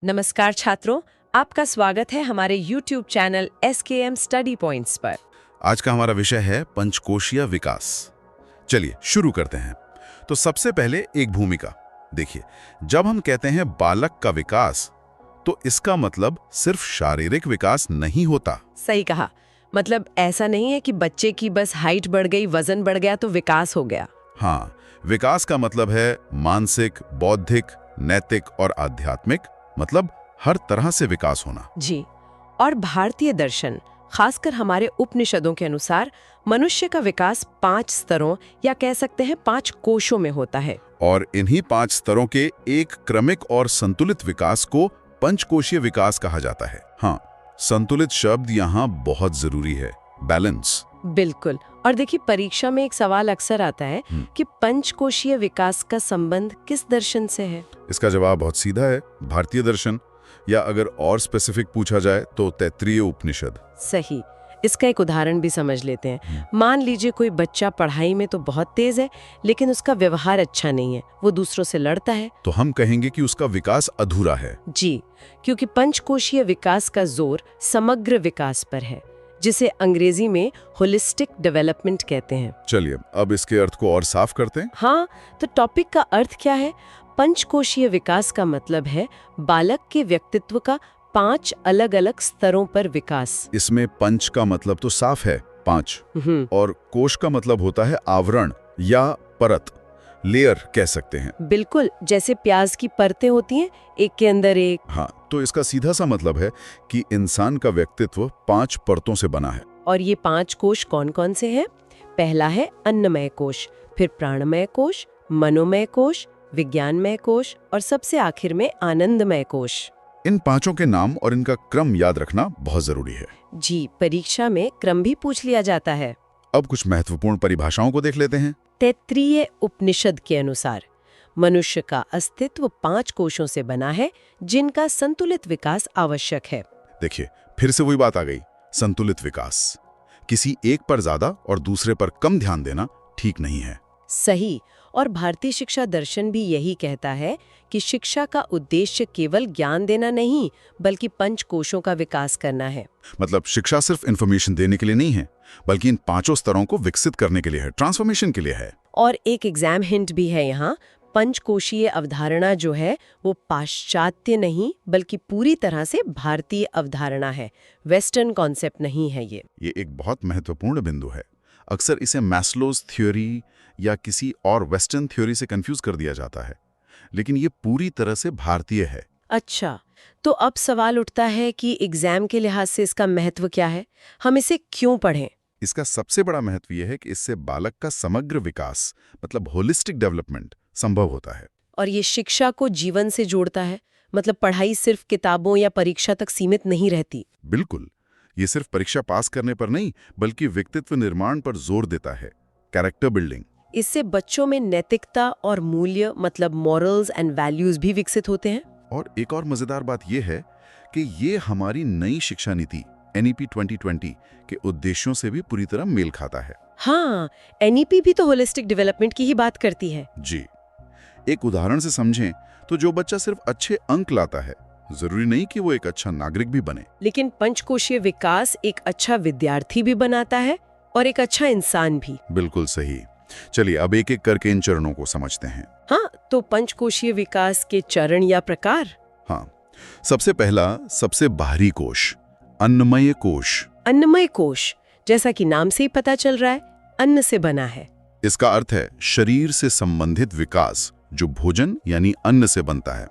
नमस्कार छात्रों, आपका स्वागत है हमारे YouTube channel SKM study points पर। आज का हमारा विषय है पंचकोशीय विकास। चलिए शुरू करते हैं। तो सबसे पहले एक भूमिका देखिए, जब हम कहते हैं बालक का विकास, तो इसका मतलब सिर्फ शारीरिक विकास नहीं होता। सही कहा। मतलब ऐसा नहीं है कि बच्चे की बस हाइट बढ़ गई, वजन बढ़ गया तो विकास हो गया। हाँ, विकास का मतलब है मानसिक, बौद्धिक, नैतिक और आध्यात्मिक, मतलब हर तरह से विकास होना। जी, और भारतीय दर्शन, खासकर हमारे उपनिषदों के अनुसार मनुष्य का विकास 5 स्तरों या कह सकते हैं 5 कोशों में होता है। और इन्हीं 5 स्तरों के एक क्रमिक और संतुलित विकास को पंचकोशीय विकास कहा जाता है। हाँ, संतुलित शब्द यहाँ बहुत जरूरी है, बैलेंस। बिल्कुल। और देखिए, परीक्षा में एक सवाल अक्सर आता है कि पंचकोशीय विकास का संबंध किस दर्शन से है। इसका जवाब बहुत सीधा है, भारतीय दर्शन, या अगर और स्पेसिफिक पूछा जाए तो तैत्तिरीय उपनिषद। सही। इसका एक उदाहरण भी समझ लेते हैं। मान लीजिए कोई बच्चा पढ़ाई में तो बहुत तेज है, लेकिन उसका व्यवहार अच्छा नहीं है, वो दूसरों से लड़ता है। तो हम कहेंगे कि उसका विकास अधूरा है। जी, क्योंकि पंचकोशीय विकास का जोर समग्र विकास पर है, जिसे अंग्रेजी में होलिस्टिक डेवलपमेंट कहते हैं। चलिए अब इसके अर्थ को और साफ करते हैं। हाँ, तो टॉपिक का अर्थ क्या है? पंचकोशीय विकास का मतलब है बालक के व्यक्तित्व का 5 अलग-अलग स्तरों पर विकास। इसमें पंच का मतलब तो साफ है, 5, और कोश का मतलब होता है आवरण या परत, लेयर कह सकते हैं। बिल्कुल, जैसे प्याज की परतें होती हैं, एक के अंदर एक। हाँ, तो इसका सीधा सा मतलब है कि इंसान का व्यक्तित्व 5 परतों से बना है। और ये 5 कोश कौन-कौन से हैं? पहला है अन्नमय कोश, फिर प्राणमय कोश, मनोमय कोश, विज्ञानमय कोश और सबसे आखिर में आनंदमय कोश। इन 5 के नाम और इनका क्रम याद रखना बहुत जरूरी है। जी, परीक्षा में क्रम भी पूछ लिया जाता है। अब कुछ महत्वपूर्ण परिभाषाओं को देख लेते हैं। तैत्तिरीय उपनिषद के अनुसार मनुष्य का अस्तित्व 5 कोशों से बना है, जिनका संतुलित विकास आवश्यक है। देखिए, फिर से वही बात आ गई, संतुलित विकास। किसी एक पर ज्यादा और दूसरे पर कम ध्यान देना ठीक नहीं है। सही। और भारतीय शिक्षा दर्शन भी यही कहता है कि शिक्षा का उद्देश्य केवल ज्ञान देना नहीं, बल्कि 5 कोशों का विकास करना है। मतलब शिक्षा सिर्फ इंफॉर्मेशन देने के लिए नहीं है, बल्कि इन 5 स्तरों को विकसित करने के लिए है, ट्रांसफॉर्मेशन के लिए है। और एक एग्जाम हिंट भी है यहाँ। पंचकोशीय अवधारणा जो है वो पाश्चात्य नहीं, बल्कि पूरी तरह से भारतीय अवधारणा है, वेस्टर्न कॉन्सेप्ट नहीं है ये। एक बहुत महत्वपूर्ण बिंदु है। अक्सर इसे मैस्लोज थ्योरी या किसी और वेस्टर्न थ्योरी से कंफ्यूज कर दिया जाता है, लेकिन ये पूरी तरह से भारतीय है। अच्छा, तो अब सवाल उठता है कि एग्जाम के लिहाज से इसका महत्व क्या है? हम इसे क्यों पढ़ें? इसका सबसे बड़ा महत्व यह है कि इससे बालक का समग्र विकास, मतलब होलिस्टिक डेवलपमेंट, संभव होता है। और ये शिक्षा को जीवन से जोड़ता है, मतलब पढ़ाई सिर्फ किताबों या परीक्षा तक सीमित नहीं रहती। बिल्कुल, ये सिर्फ परीक्षा पास करने पर नहीं, बल्कि व्यक्तित्व निर्माण पर जोर देता है, कैरेक्टर बिल्डिंग। इससे बच्चों में नैतिकता और मूल्य, मतलब मॉरल्स एंड वैल्यूज भी विकसित होते हैं। और एक और मजेदार बात यह है कि ये हमारी नई शिक्षा नीति NEP 2020 के उद्देश्यों से भी पूरी तरह मेल खाता है। हाँ, NEP भी तो होलिस्टिक डेवलपमेंट की ही बात करती है। जी, एक उदाहरण से समझें तो जो बच्चा सिर्फ अच्छे अंक लाता है, जरूरी नहीं कि वो एक अच्छा नागरिक भी बने। लेकिन पंचकोशीय विकास एक अच्छा विद्यार्थी भी बनाता है और एक अच्छा इंसान भी। बिल्कुल सही। चलिए अब एक एक करके इन चरणों को समझते हैं। हाँ, तो पंचकोशीय विकास के चरण या प्रकार। हाँ, सबसे पहला, सबसे बाहरी कोश, अन्नमय कोश। अन्नमय कोश, जैसा कि नाम से ही पता चल रहा है, अन्न से बना है। इसका अर्थ है शरीर से संबंधित विकास, जो भोजन यानी अन्न से बनता है।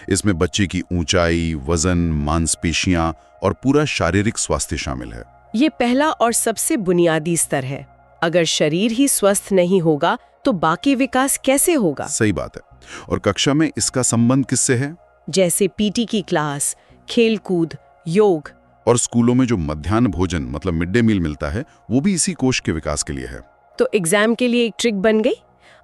इसमें बच्चे की ऊंचाई, वजन, मांसपेशियां और पूरा शारीरिक स्वास्थ्य शामिल है। ये पहला और सबसे बुनियादी स्तर है। अगर शरीर ही स्वस्थ नहीं होगा तो बाकी विकास कैसे होगा? सही बात है। और कक्षा में इसका संबंध किससे है? जैसे PT की क्लास, खेलकूद, योग। और स्कूलों में जो मध्याह्न भोजन, मतलब मिड डे मील मिलता है, वो भी इसी कोश के विकास के लिए है। तो एग्जाम के लिए एक ट्रिक बन गई,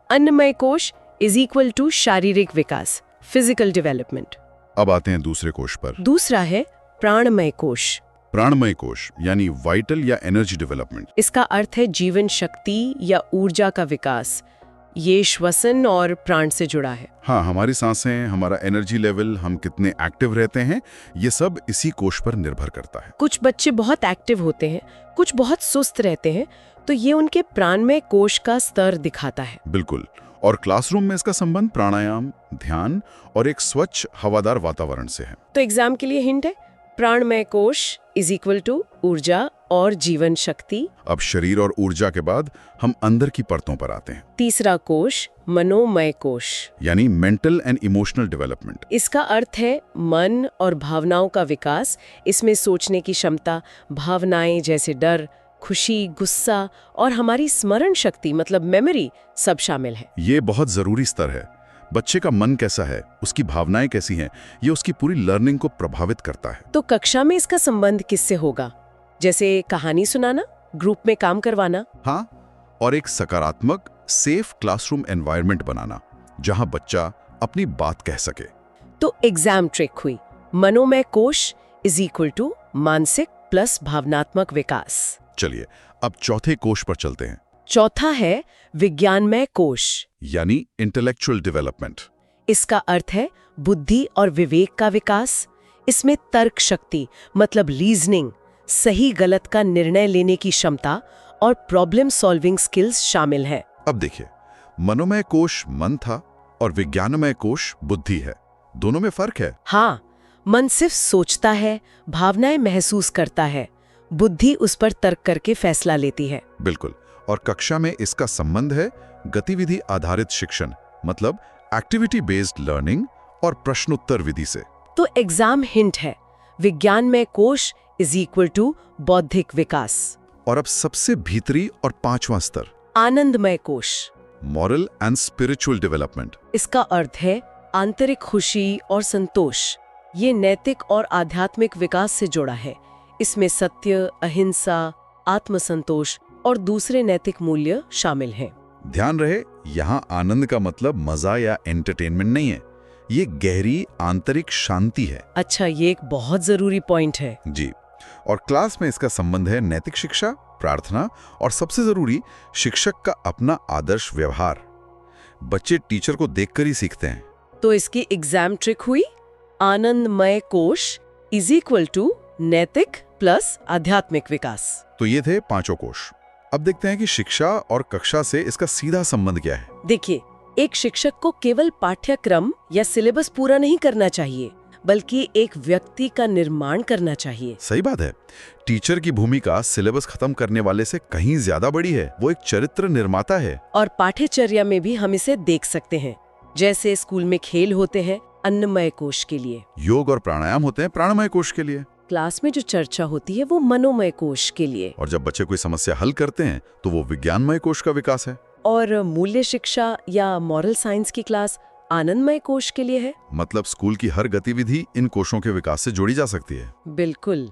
अन्नमय कोश = शारीरिक विकास, फिजिकल डेवलपमेंट। अब आते हैं दूसरे कोश पर। दूसरा है प्राणमय कोश। प्राणमय कोश यानी वाइटल या एनर्जी डेवलपमेंट। इसका अर्थ है जीवन शक्ति या ऊर्जा का विकास, ये श्वसन और प्राण से जुड़ा है। हाँ, हमारी सांसें, हमारा एनर्जी लेवल, हम कितने एक्टिव रहते हैं, ये सब इसी कोश पर निर्भर करता है। कुछ बच्चे बहुत एक्टिव होते हैं, कुछ बहुत सुस्त रहते हैं, तो ये उनके प्राणमय कोश का स्तर दिखाता है। बिल्कुल। और क्लासरूम में इसका संबंध प्राणायाम, ध्यान और एक स्वच्छ हवादार वातावरण से है। तो एग्जाम के लिए हिंट है, प्राणमय कोश इज इक्वल टू ऊर्जा और जीवन शक्ति। अब शरीर और ऊर्जा के बाद हम अंदर की परतों पर आते हैं। तीसरा कोश मनोमय कोश, यानी मेंटल एंड इमोशनल डेवलपमेंट। इसका अर्थ है मन और भावनाओं का विकास। इसमें सोचने की क्षमता, भावनाएं जैसे डर, खुशी, गुस्सा और हमारी स्मरण शक्ति मतलब मेमोरी सब शामिल है। ये बहुत जरूरी स्तर है। बच्चे का मन कैसा है, उसकी भावनाएं कैसी हैं, ये उसकी पूरी लर्निंग को प्रभावित करता है। तो कक्षा में इसका संबंध किससे होगा? जैसे कहानी सुनाना, ग्रुप में काम करवाना। हाँ, और एक सकारात्मक सेफ क्लासरूम एनवायरनमेंट बनाना जहां बच्चा अपनी बात कह सके। तो एग्जाम ट्रिक हुई, मनोमय कोश इज इक्वल टू मानसिक प्लस भावनात्मक विकास। चलिए अब चौथे कोश पर चलते हैं। चौथा है विज्ञानमय कोश, यानी इंटेलेक्चुअल डेवलपमेंट। इसका अर्थ है बुद्धि और विवेक का विकास। इसमें तर्क शक्ति मतलब रीजनिंग, सही गलत का निर्णय लेने की क्षमता और प्रॉब्लम सॉल्विंग स्किल्स शामिल हैं। अब देखिए, मनोमय कोश मन था और विज्ञानमय कोश बुद्धि है। दोनों में फर्क है। हाँ, मन सिर्फ सोचता है, भावनाएं महसूस करता है, बुद्धि उस पर तर्क करके फैसला लेती है। बिल्कुल। और कक्षा में इसका संबंध है गतिविधि आधारित शिक्षण मतलब एक्टिविटी बेस्ड लर्निंग और प्रश्नोत्तर विधि से। तो एग्जाम हिंट है, विज्ञानमय कोश इज इक्वल टू बौद्धिक विकास। और अब सबसे भीतरी और पांचवा स्तर, आनंदमय कोश, मॉरल एंड स्पिरिचुअल डेवलपमेंट। इसका अर्थ है आंतरिक खुशी और संतोष। ये नैतिक और आध्यात्मिक विकास से जुड़ा है। इसमें सत्य, अहिंसा, आत्मसंतोष और दूसरे नैतिक मूल्य शामिल हैं। ध्यान रहे, यहाँ आनंद का मतलब मजा या एंटरटेनमेंट नहीं है, ये गहरी आंतरिक शांति है। अच्छा, ये एक बहुत जरूरी पॉइंट है। जी। और क्लास में इसका संबंध है नैतिक शिक्षा, प्रार्थना और सबसे जरूरी शिक्षक का अपना आदर्श व्यवहार। बच्चे टीचर को देखकर ही सीखते हैं। तो इसकी एग्जाम ट्रिक हुई, आनंदमय कोश इज इक्वल टू नैतिक प्लस आध्यात्मिक विकास। तो ये थे पांचों कोश। अब देखते हैं कि शिक्षा और कक्षा से इसका सीधा संबंध क्या है। देखिए, एक शिक्षक को केवल पाठ्यक्रम या सिलेबस पूरा नहीं करना चाहिए, बल्कि एक व्यक्ति का निर्माण करना चाहिए। सही बात है। टीचर की भूमिका सिलेबस खत्म करने वाले से कहीं ज्यादा बड़ी है। वो एक चरित्र निर्माता है। और पाठ्यचर्या में भी हम इसे देख सकते हैं। जैसे स्कूल में खेल होते हैं अन्नमय कोश के लिए, योग और प्राणायाम होते हैं प्राणमय कोश के लिए, क्लास में जो चर्चा होती है वो मनोमय कोश के लिए, और जब बच्चे कोई समस्या हल करते हैं तो वो विज्ञानमय कोश का विकास है। और मूल्य शिक्षा या मॉरल साइंस की क्लास आनंदमय कोश के लिए है। मतलब स्कूल की हर गतिविधि इन कोशों के विकास से जोड़ी जा सकती है। बिल्कुल।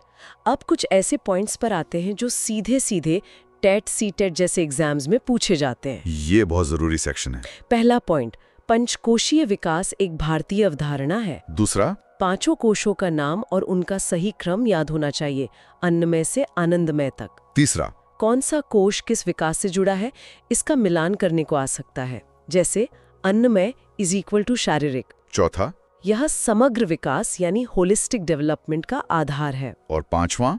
अब कुछ ऐसे पॉइंट्स पर आते हैं जो सीधे सीधे टेट सीटेट जैसे एग्जाम्स में पूछे जाते हैं। ये बहुत जरूरी सेक्शन है। पहला पॉइंट, पंचकोशीय विकास एक भारतीय अवधारणा है। दूसरा, पांचों कोशों का नाम और उनका सही क्रम याद होना चाहिए, अन्नमय से आनंदमय तक। तीसरा, कौन सा कोश किस विकास से जुड़ा है, इसका मिलान करने को आ सकता है। जैसे अन्नमय इज इक्वल टू शारीरिक। चौथा, यह समग्र विकास यानी होलिस्टिक डेवलपमेंट का आधार है। और पांचवा,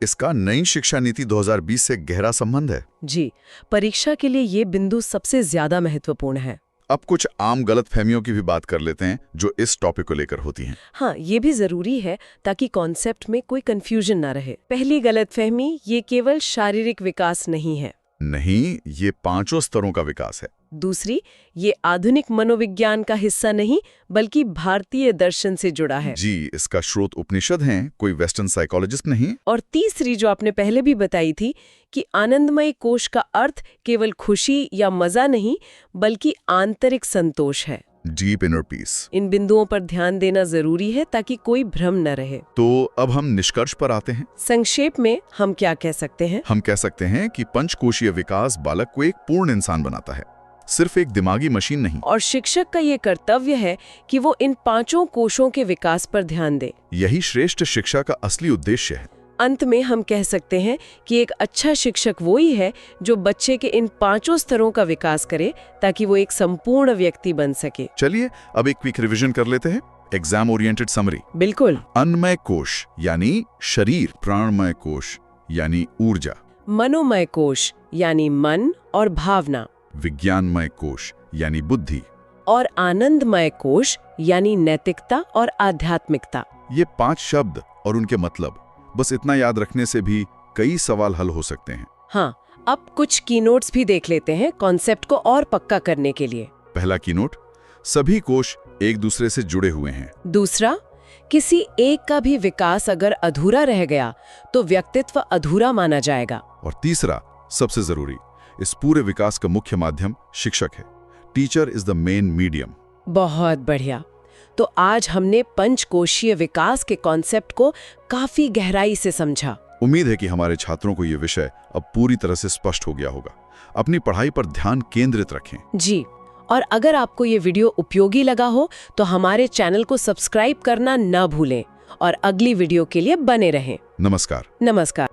इसका नई शिक्षा नीति 2020 से गहरा संबंध है। जी, परीक्षा के लिए ये बिंदु सबसे ज्यादा महत्वपूर्ण है। अब कुछ आम गलतफहमियों की भी बात कर लेते हैं जो इस टॉपिक को लेकर होती हैं। हाँ, ये भी जरूरी है ताकि कॉन्सेप्ट में कोई कंफ्यूजन ना रहे। पहली गलतफहमी, ये केवल शारीरिक विकास नहीं है। नहीं, ये पांचों स्तरों का विकास है। दूसरी, ये आधुनिक मनोविज्ञान का हिस्सा नहीं बल्कि भारतीय दर्शन से जुड़ा है। जी, इसका स्रोत उपनिषद हैं, कोई वेस्टर्न साइकोलॉजिस्ट नहीं। और तीसरी, जो आपने पहले भी बताई थी कि आनंदमय कोश का अर्थ केवल खुशी या मजा नहीं बल्कि आंतरिक संतोष है, डीप इनर पीस। इन बिंदुओं पर ध्यान देना जरूरी है ताकि कोई भ्रम न रहे। तो अब हम निष्कर्ष पर आते हैं। संक्षेप में हम क्या कह सकते हैं? हम कह सकते हैं कि पंचकोशीय विकास बालक को एक पूर्ण इंसान बनाता है, सिर्फ एक दिमागी मशीन नहीं। और शिक्षक का ये कर्तव्य है कि वो इन पांचों कोशों के विकास पर ध्यान दे। यही श्रेष्ठ शिक्षा का असली उद्देश्य है। अंत में हम कह सकते हैं कि एक अच्छा शिक्षक वो ही है जो बच्चे के इन 5 स्तरों का विकास करे ताकि वो एक संपूर्ण व्यक्ति बन सके। चलिए अब एक क्विक रिवीजन कर लेते हैं। Exam oriented summary. बिल्कुल। अन्नमय कोश यानी शरीर, प्राणमय कोश यानी ऊर्जा, मनोमय कोश यानी मन और भावना, विज्ञानमय कोश यानी बुद्धि, और आनंदमय कोश यानी नैतिकता और आध्यात्मिकता। ये 5 शब्द और उनके मतलब, बस इतना याद रखने से भी कई सवाल हल हो सकते हैं। हाँ, अब कुछ कीनोट्स भी देख लेते हैं कॉन्सेप्ट को और पक्का करने के लिए। पहला कीनोट, सभी कोश एक दूसरे से जुड़े हुए हैं। दूसरा, किसी एक का भी विकास अगर अधूरा रह गया तो व्यक्तित्व अधूरा माना जाएगा। और तीसरा, सबसे जरूरी, इस पूरे विकास का मुख्य माध्यम शिक्षक है। Teacher is the main medium. बहुत बढ़िया। तो आज हमने पंचकोशीय विकास के कॉन्सेप्ट को काफी गहराई से समझा। उम्मीद है कि हमारे छात्रों को ये विषय अब पूरी तरह से स्पष्ट हो गया होगा। अपनी पढ़ाई पर ध्यान केंद्रित रखें। जी, और अगर आपको ये वीडियो उपयोगी लगा हो तो हमारे चैनल को सब्सक्राइब करना न भूलें और अगली वीडियो के लिए बने रहें। नमस्कार। नमस्कार।